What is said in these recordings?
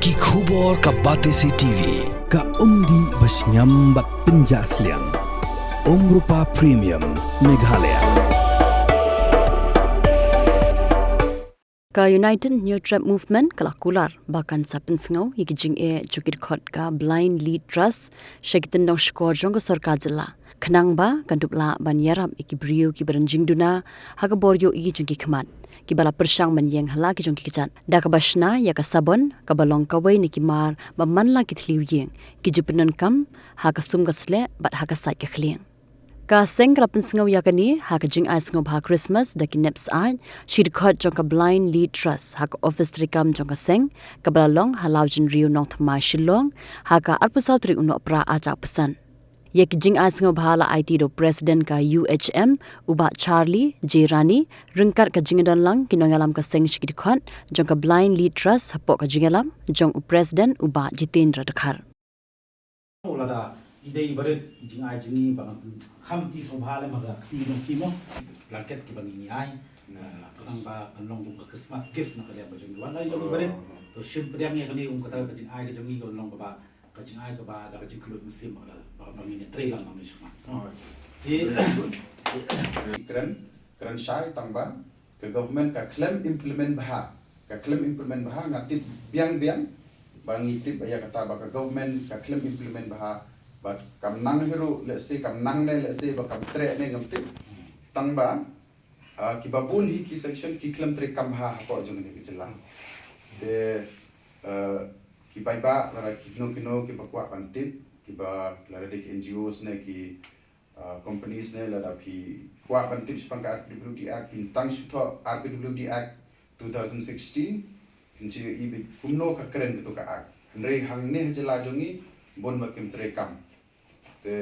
Ki khubor ka Batesi TV. Ka umdi basnyam bat penjaslian. Rupa Premium Meghalaya. Ka United New Trap Movement kalakular bahkan sapen sengau yigijing jukit khot ka Blind Lead Trust syakitan dong skor jong ka sarkar jela kenang ba kandupla ban yarap ikibrio ki beranjing duna haga boryo i jong ki khamat ki bala persang menyeng hala ki jong ki kechat da ka basna ya ka sabon ka balong ka wei ni ki mar ba manla ki thliu yeng ki jupenan kam ha ka sum ka sle bat ha ka sai ka khlieng ka seng krapen sengau yakani ha ka jing as ngau ba Christmas da ki neps ai shid khot jong ka Blind Lead Trust ha ka office trikam jong ka seng ka balong halau jin riu nong thma shilong ha ka arpusau tri uno pra aja pesan ye ki jing as ngau ba la IT do president ka UHM uba Charlie J Rani rengkat ka jing dan lang kinong alam ka seng shid khot jong ka Blind Lead Trust hapok ka jing alam jong president uba Jitendra Dakhar idei baret jingai jingi bang kham ti sobhale maga ti no kimo blanket ki bangi ai kang ba kanlong bu Christmas gift na kale ba jingi wala idoi baret to shim priang ya kani kata ka jingai ka jingi ko long ba ka jingai ka ba da ka jiklut musim ba bangi ne trailer na mishma keren syai tangba ke government ka claim implement bah ngati biang bangi tip ya kata ba ka government ka claim implement bah but kam nang hero let's say kam nang ne let's say ba kam tre ne ngam tip tangba ki babun hi ki section ki claim tre kam ha ko jong ne ki jelang de ki bai ba la ki kino ki ba kwa ban tip ki ba la de NGOs ne ki companies ne la da ki kwa ban tip spang ka RPWD Act in tang sutho RPWD Act 2016 inji ibi kumno ka keren gitu ka act ndre hang ne jela jongi bon makim tre kam te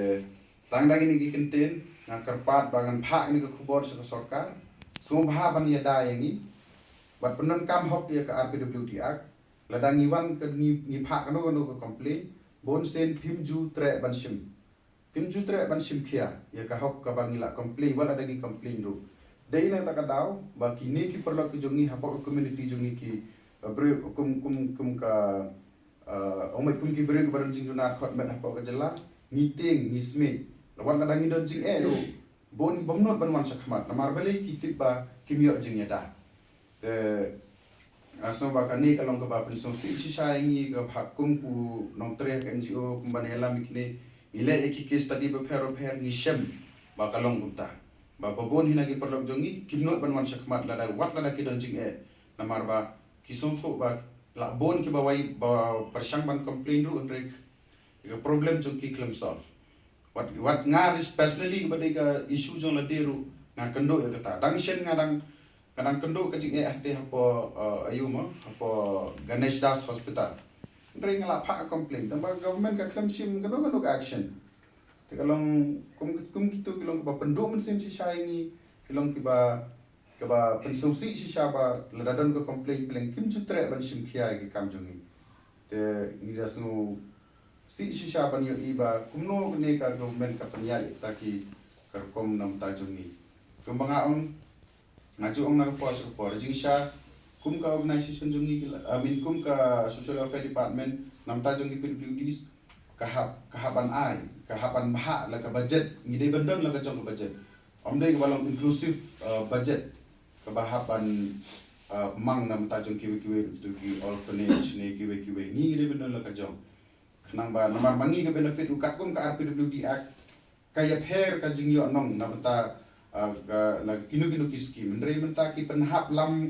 tangdang ini gikintin nang kerpat bangan phak ini ke khubor sa sarkar subha ban yada yangi bat penon kam hok ya ke RPWD Act ladang iwan ke ni phak no ke complain bon sen phimju tre ban sim khia ya ka hok ka bangila complain wala dagi complain ru dei na takadaw ba kini ki perlo ke jongi hapok community jongi ki bre kum ka omai kum ki bre barang jing dunar khot met hapok ka jela meeting nisme lawan kadang idon jing ro bon bomnot ban wan sakmat namar bele ki tiba kimyo jing yada te aso ba kani kalong ka ba penso si shaingi ka hakum ku nong tre ka NGO kumbanela mikne ile eki case study ba per ni shem ba kalong kumta ba babon hinagi perlok jongi kimnot ban wan sakmat lada wat lada ki don jing namar ba kisong tho ba la bon ki ba wai ba persang ban complain ru ndrek the problem jong ki claim solve what ngar is personally ba de ka issue jong la deru nga kendo ya kata dang shen ngadang kadang kendo ka jing ate hapo ayuma hapo Ganesh Das Hospital ndre ngala pha complain tamba government ka claim sim kendo ka action te kalong kum kitu kilong ba pendo men sim si shaingi kilong ki ba pensausi si shaba ladadon ko complain pleng kim chutre ban sim khia ki kam jongi te ni rasnu si shaba ni iba kumno ne ka government ka panya taki karkom nam ta jongi kumbanga on ngaju ong na po jing sha kum ka organization jongi kum ka social welfare department nam ta jongi PWDs kahaban maha la ka budget ngide bandang la ka jong budget omdai ka balong inclusive budget kebahapan mang nam tajung kiwe tu ki orphanage ne kiwe ni gede benar la kajong kenang ba namar mangi ke benefit ukat kum ka RPWD Act kaya pher ka jing yo nong na bata la kinu ki scheme ndre menta ki penhap lang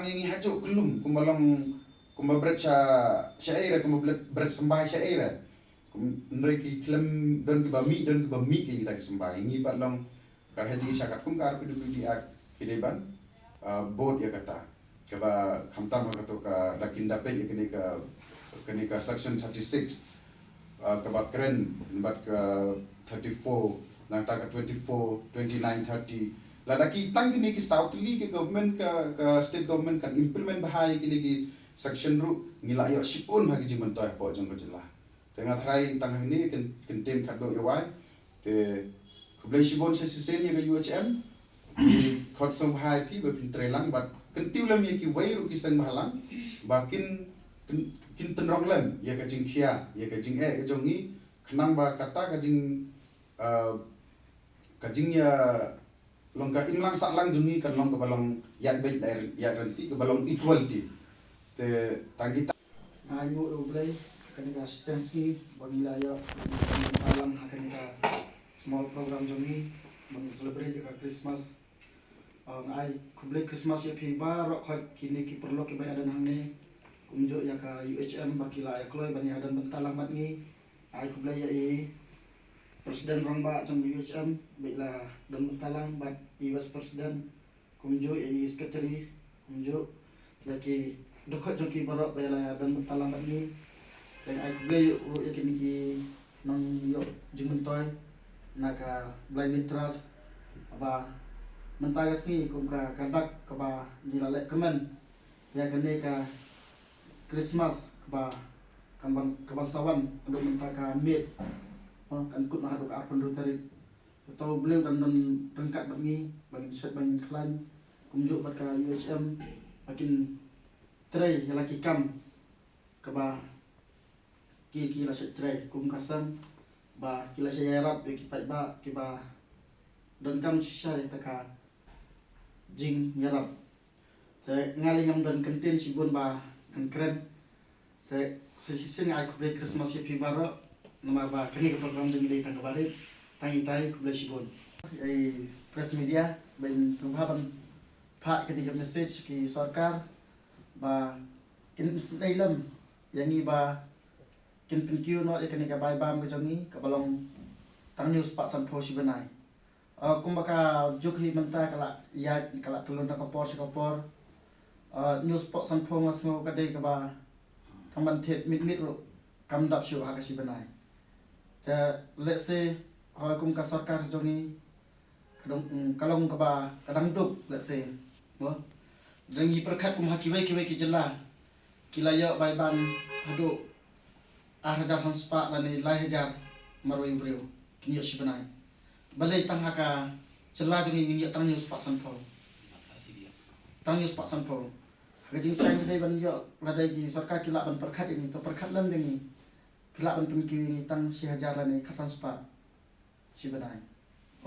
yang hajo kelum kum bret syaira kum bret sembah syaira ndre ki klem dan ki bami ki kita sembah ini ba long ka haji syakat kum ka RPWD Act kideban board ya kata kaba khamtam ka to ka lakinda pe kene ka section 36 kaba kren bat ka 34 nang ta ka 24 29 30 ladaki tang kini ki southly ke government ka state government kan implement bahai kini ki section ru ngila yo sipun hagi jiman toy po jong kajela tengah thrai tang ini kenten khado yawai te kublai sibon sesen ya UHM khot som hai pi ba pin trelang bat kentiu lam ye ki wai ru ki sang mahalang bakin kin tenrong lem ya ka jing khia ya ka jing ke jongi khnang ba kata ka jing ya long ka imlang saklang jungi kan long ka balong ya bet ya ranti ka balong equality te tanggi ayo ublay kanika asistensi bangilaya alam kanika small program jungi bang celebrate ka Christmas ay kublay Christmas ya piba rok kini ki perlo ki bayadan hangni kumjo ya ka UHM bakila ya kloy bani adan bentalang mat ni ay kublay ya presiden rongba jong UHM baiklah dan bentalang bat iwas presiden kumjo ya sekretari kumjo ya ki dokot jong ki barok baiklah dan bentalang mat ni dan ay kublay ru ya kini ki nang yo jong mentoy naka blind trust aba mentagas ni kum ka kadak ka ba gilalek kemen ya kene ka Christmas keba kebangsaan untuk mentaka mid kan kut nah aduk arpan rotary atau beliau dan rengkat bagi set bagi klan kumjuk baka UHM makin tray laki kam keba ki la set tray kum kasan ba kila saya rap ki pai ba ki ba dan kam sisa taka jing yarap te ngaling am dan kentin sibun ba keren te sisi ngai kublai Christmas ya pibara nama ba kini ke program dengan tang kabarit tangi tai kublai sibon ai press media bain subhaban pak ketika message ki sarkar ba kin sdailam yangi ba kin pinkiu no ya kenika bai bam ke jongi ke balong tang news pak san pro sibanai kumbaka jukhi menta kala ya kala tulun na kapor sikapor news pot san phong asmo kadai ka ba thamban thet mit ro kam dap shu ha ka si banai ta let's say kum ka sarkar jongi kalong ka ba kadang duk let's say mo dengi perkhat kum hakiwai ki jela kilaya bai ban hadu hajar hanspa lani lai hajar maroi breu kinyo si banai balai tang haka jela jongi ngi tang news pot san phong tang news pot san phong Gajing saya ni ban yo ladai gi sarkar kila ban perkhat ini to perkhat lam dengi kila ban pemiki ini tang si hajar ni khasan spa si banai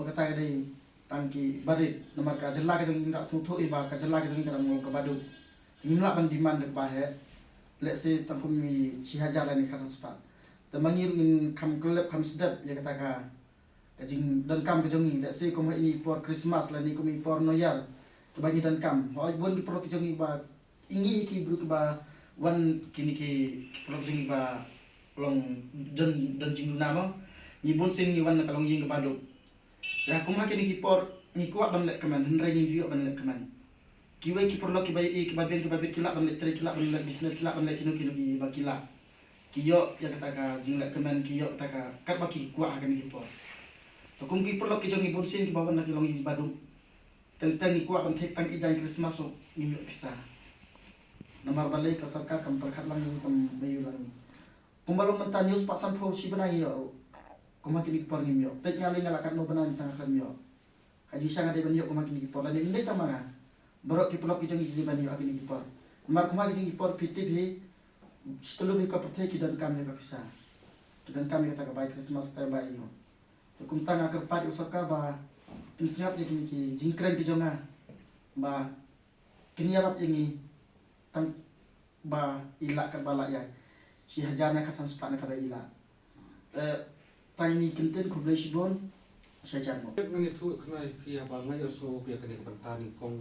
o kata dai tangki barit nomor ka jella ka jong tak sutho iba ka jella ka jong ka mul ka badu timla ban demand ba he let's say tang kumi si hajar ni khasan spa te mangir min kam kelep kam sedap ya kata ka gajing dan kam ka jong let's say kum ini for Christmas la ni kumi for New Year kebanyi dan kam ho bon ki pro ki jong iba ingi ki bru ba wan kini ki projeng ba long dan jing nama ni bon sing ni wan kalong ying ba do ya kuma kini ki por ni kuat ban lek keman hendrai ni juga ban lek keman kiwe ki perlo ki ba ben ki ba bet kila ban lek tre kila ban lek business kila ban lek kinu ki ba kila kiyo ya kata ka jing lek keman kiyo kata ka kat ba ki kuat kan ki por to kum ki perlo ki jong ni bon sing ki ba ban lek long ying ba do tentang ni kuat ban tek tang ijai Christmas so ni pisah nomor balai ke sarkar kam perkhat lang ni kam mayu lang ni kumbalong mentan news pasan pro si benai yo kumakin ki por ni yo pet ngali ngalakat no benan tang khan yo haji sang ade ban yo kumakin ki por dan ndai tamanga borok ki pelok ki jang ki ban yo akini ki por mar kumakin ki por piti bhi stulu bhi ka perthe ki dan kam ni ka pisa dan kam ni ta ka bai Christmas ta bai yo to kum tang akar pat yo sarkar ba insiap je ki jingkren ki jonga ba kini yarap yengi tang ba ila ka bala ya si hajarna ka sanspa na ka ba ila tiny content kublai sibon saya jarmo ngani thu khna pia ba ngai so pia kani ka bantani kong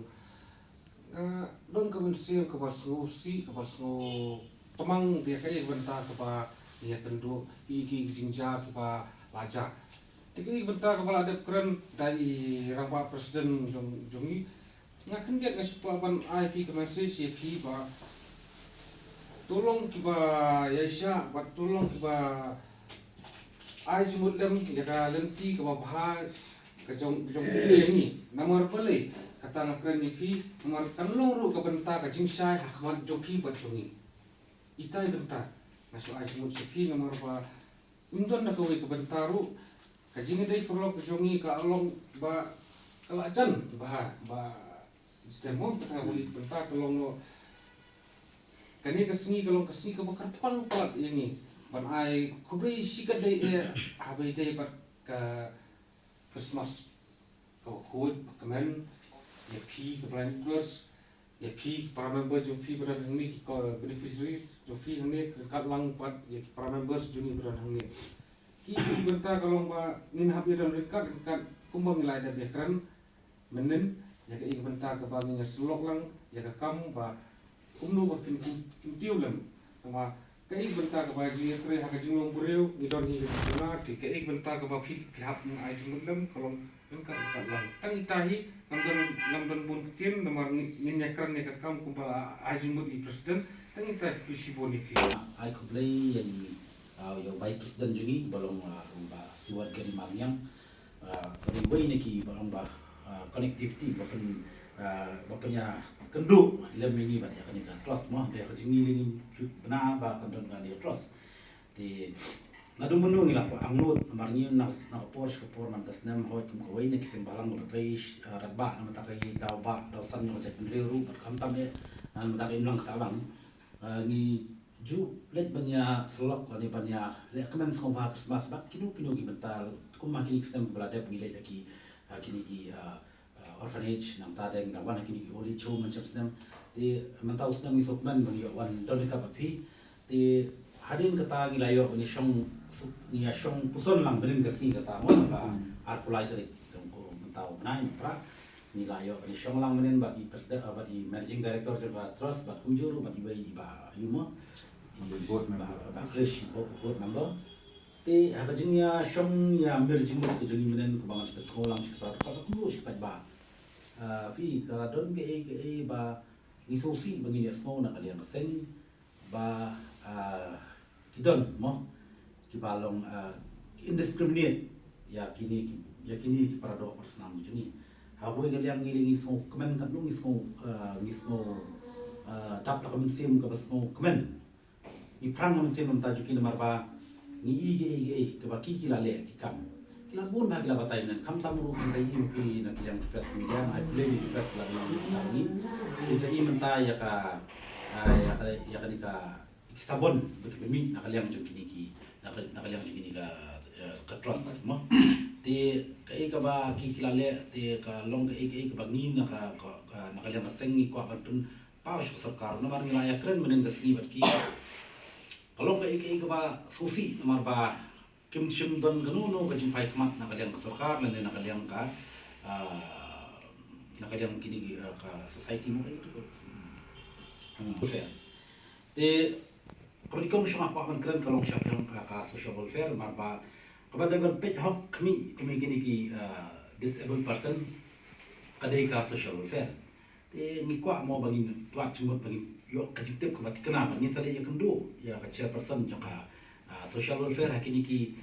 don ka ben sim ka ba so si ka ba so tamang dia ka ye banta ka ba ya kendo iki jingja ka ba laja tiki banta ka ba ada keren dari rangpa presiden jongi ngakan dia ngasih ban IP ke message ya pi ba tolong kiba yasha ba tolong kiba ai jumut lem ya ka lenti ke bah ke jong ni nomor bale kata ngakren ni pi nomor kanlong ru ke benta ka jingsai hakmat jopi ba jongi itai benta ngasu ai jumut sepi nomor ba indon na ke benta ru ka jingi dai perlo ke jongi ka along ba kalajan ba sistem mo boleh benta tolong lo kani kesengi kalau kesengi ke bakar pal yang ni ban ai kubai sikat dai habai dai bat ke Christmas ke kuat kemen ya pi ke plan terus ya pi para member jo pi beran hang ni ke beneficiaries jo pi hang ni ke kat lang pat ya para members jo ni beran hang ni ki benta kalau ba nin habi dan rekat kat kumbang nilai dah bekran menen ya ke benta ke banginya selok lang ya ke kam ba umnu ba kin tiu lam ma kai benta ke ba ji kre ha ke jingong bureu ngidon hi na ti kai benta ke ba phihap ai jingong lam kalau engkau lang tang itahi namdan bun kitin namar ninyakran ne ka kam kumpa ajumut I president tang itahi kusi boni ki ai kublai yang yo vice president jungi balong ba Stewart Gary Mariam kami wei ne ki balong ba connectivity bapanya kendu lem ini ba ya kan trust mah dia kejingi ni benar ba kan dan dia trust di nadu menu ngi lakwa anglut marngi na Porsche ke por man kasnam hot kum ko wei ne kisim balang ko treish radba na mata kai daw ba daw san no ja kendriru bat kam tam e an mata kai lang salang ngi ju let banya selok ni banya le kemen ko ba Christmas ba kinu gi bental kum ma kini kisam belada pengile lagi kini gi orphanage nam ta deng na wana kini gi oli cho man chapsnam di manta usnam ni sokman bang yo wan don ka papi di hadin kata gi layo ni shong ni shong puson lang benin kasi kata mo ba arpulai dari ko mentau nai pra ni layo ni shong lang benin ba di president ba di managing director ba trust ba kunjuru ba di ba yumo board member ba krish board member te ha jinya shong ya merjing ko jing benin ko bang sa sekolah sekolah ka ko sipat ba fi ka don ke ba ni sosi bagi ni sekolah na kalian sen ba kidon mo kibalong indiscriminate ya kini para do personal juni haboy galiang ngilingi so kemen kan nung ngismo tap la sim ka basmo kemen I prang man sim ta juki namar ba ni ige ke ba ki kilale ki kam kila bun ba kila batay nan kam tamuru kan sai MP na kilang press media na play di press la ni sai imenta ya ka ni ka ikisabon bagi nakaliang juki ni ki nakaliang juki ni ka trust mo ti kai ka ba ki kilale ti ka long kai ka ba ni nakaliang sengi ko ban paus ko sarkar namar ni ya kren menen da sri ki kalau kai ka ba susi namar ba kim shim don ganu ka jin pai kmat nakaliang ka sarkar lan nakaliang ka nakaliang kini ka society mo kai to fair te Komunikasi syang aku akan keren kalau syang ka social welfare marba kepada ban pet hok kami gini ki disabled person kadai ka social welfare te mi kwa mo bangin tuat cumut bangin yo kajitip ke batik kena bangin sale ya kendo ya ka chairperson jaka social welfare hakini ki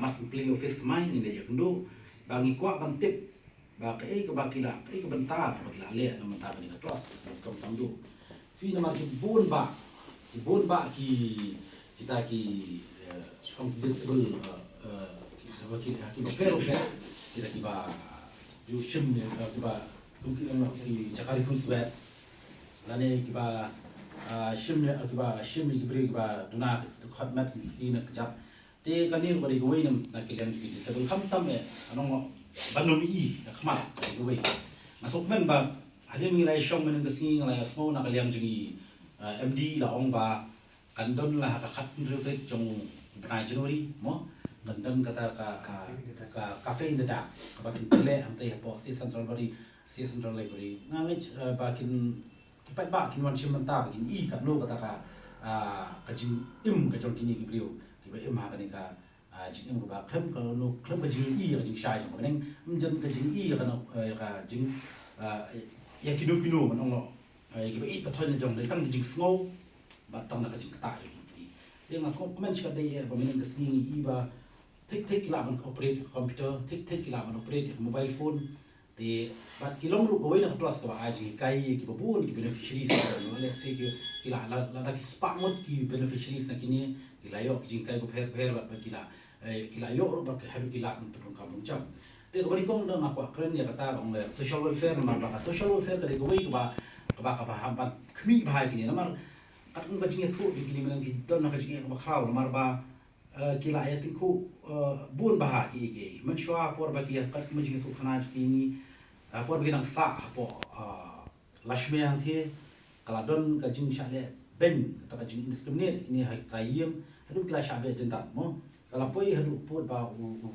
mas play office main ni ya kendo bangi kwa ban tip ba kai ke bakila kai ke bentar bakila le na mata ni trust kam tamdu fi na marki bun ba Ibon ba kita from disabled kita fair kita ju shim kita ki cakari kun sebab lane kita shim beri kita duna khidmat tina kejap te kanir bari goi nam nakilian ki disabled kam tam anong banum I khmat goi masuk men ba ada nilai syong men ngasing nilai semua nakalian jungi MD là ông bà cần đơn là các khách rêu tết trong ngày January mo cần đơn cả cà phê để đặt các bạn kinh lệ am tây bỏ central library ngay bà kinh cái bát kinh chim ta kinh I các nô cả cái chim cái trong kinh cái biểu cái bài mà cái này chim cái bà khâm cái nô khâm cái chim I cái chim sai trong cái này dân cái chim I cái nô cái chim ya kino mà ông cái bài bắt thôi trong đấy tăng cái chữ snow bắt tăng là cái chữ tạ thì nhưng mà snow comment cái đây và mình cái gì ý ba thích làm bằng operate computer thích làm bằng operate mobile phone thì bắt cái lông rục với là plus cái bài gì cái babuan cái beneficiaries let's say cái là cái spam mất cái beneficiaries là cái này cái layo cái cái pair bắt cái layo bắt cái hay cái làm bằng công chậm thì cái bài công đó mà qua keren ya kata ông là social welfare mà social welfare cái cái ba hambat kami bahaya kini namar kat ng kajing itu di kini menang kita nak kajing yang bakal marba kila ayat tingku bun bahagi ki mensyua por bagi kat kajing itu kena kini por bagi nang sa po lashme yang thi kalau don kajing syale ben kata kajing indiscriminate kini hai trayim hadu kila syabe jendat mo kalau poi hadu por ba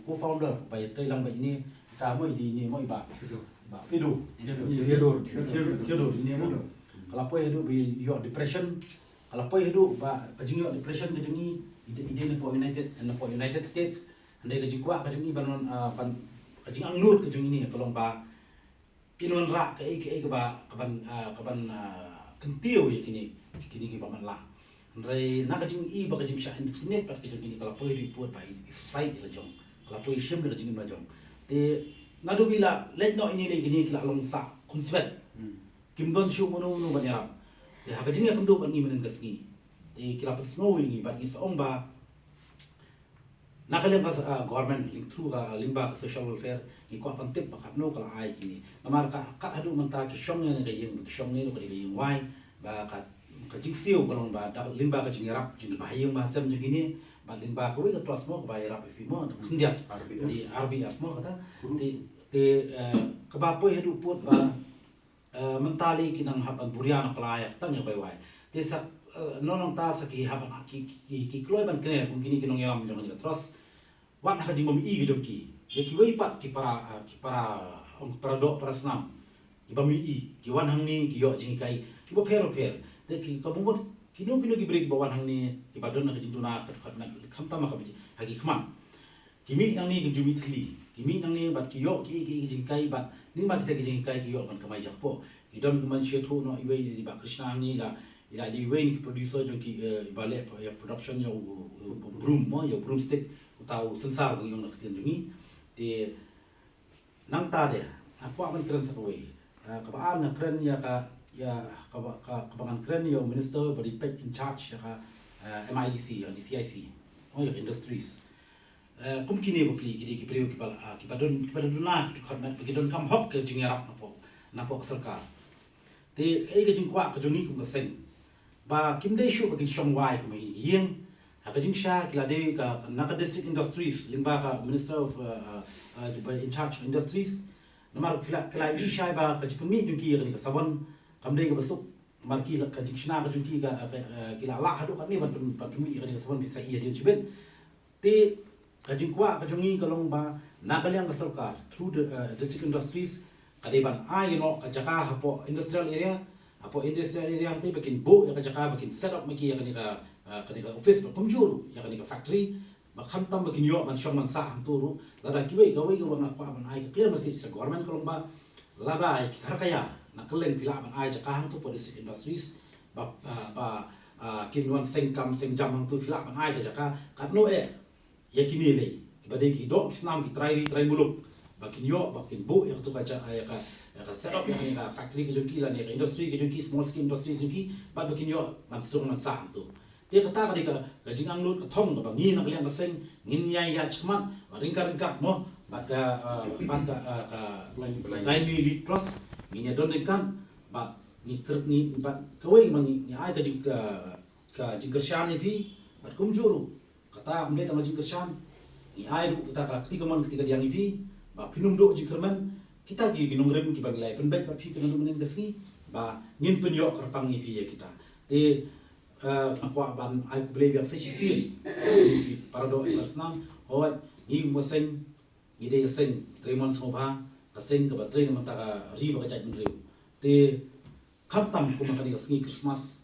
co-founder ba tailang ba ini ta mo di ni mo ba Fido ini mo kalau poi hadu bi yo depression kalau poi hadu ba kajing yo depression kajing ni ide ni po United States andai kajing kuat kajing ni ban kajing angnut kajing ini kalau ba kinuan ra ke ba kaban kentiu ya kini ki ba man la andai na kajing I ba kajing sya indiscriminate pat kajing ini kalau poi report ba society la jong kalau poi shim la kajing ba jong te nadu bila let no ini le gini kila long sa konsepet kim don shu mono ba nyarap te ha kajing ya kendo ban ni menen kasni te kila pas snow ini ba is ong ba nakalem ka government link through ka limba ka social welfare ni ko kan tip bakat no kala ai kini namar ka kat hadu menta ki shong ne ga yeng ki shong ne ko ga yeng wai ba ka jing siu kalong ba da limba ka jing rap jing ba yeng ba sam jing ini ba limba ko ga twas mo ba rap fi mo khundiat di RBF mo kata te ka ba poi hadu put ba mentali kinang haban buriana klaya tang ya bai wai te sa nonong ta sa ki haban ki kloi ban kene kun kini kinong yalam jong ni terus wat ha jing i gi ki ya ki wei pat ki para do para snam ki ba mi I ki wan hang ni ki yo jing kai ki ba per te ki ka bungot kino ki break ba wan hang ni ki ba don na jing tuna khat na kham ta ma ka bi ha ki khman ki mi nang ni ki jumi thli ki mi nang ni bat ki yo ki jing kai bat ni ma ki jing kai ki yo ban kamai jak po ki don man she thu no I wei di ba Krishna ni la ila di wei ni producer jong ki bale ya production yo broomstick utau sensar ng yung nakatiyan jungi di nang tade ako man kren sa kawai kabaan na kren ya kabangan kren yo minister bari pet in charge ya ka MIDC ya DCIC o yung industries kum kini bo pli kidi ki priyo ki padon na ki khat na ki don kam hop ke jing yarap na po sarkar te kai ga jing kwa ka jungi kum sen ba kim dei shu ba kin shong wai kum yeng kajing sha kila de ka naka district industries limba ka minister of in charge of industries namar kila I sha ba ka jipmi junki ka sabon kamde ka basuk marki ka jingshna ka junki ka kila la hadu ka ni ban pmi ka sabon bisa iya dia jiben te kajing kwa ka jungi ka long ba nakalyang ka sarkar through the district industries ka de ban ai no ka jaka hapo industrial area te bakin bo ya ka jaka bakin set up maki ya ka kadika office ba kumjuru ya kadika factory ba khamtam ba kinyo man shong man sa turu lada kiwei gawai gawa na kwa man ai ka clear message sa government kolong ba lada ai ki kaya na kelen pila man ai jaka hang tu police industries ba kinwan sengkam sengjam hang tu pila man ai jaka katno ya kini le ba de ki do kisnam ki try muluk ba kinyo ba kin bo ya tu ka ya ka set up ya ka factory ki junki la ne industry ki junki small scale industries junki ba kinyo man sung man sa tu dia kata kadika kajing anglut ka thong ba ngi nak liang ka seng ngin ya chman ringkar mo bat ka line lead cross ngi don ringkan bat ni bat kawai man ni ai ka jing ka shan ni pi bat kumjuru kata amle ta jing ka shan ni ai ru kata ka ketika diang ni pi ba pinum do jing kerman kita gi ginung rem ki bang lai pen bet ba pi kan do menen kasni ba ngin pen yo kerpang ni pi ya kita te aku ban ai boleh biar saya sisir para doa Islam awak ni museng ni dia seng terima soba kaseng ke baterai nama tak riba kacak menriu te khatam ko makadi kasni Christmas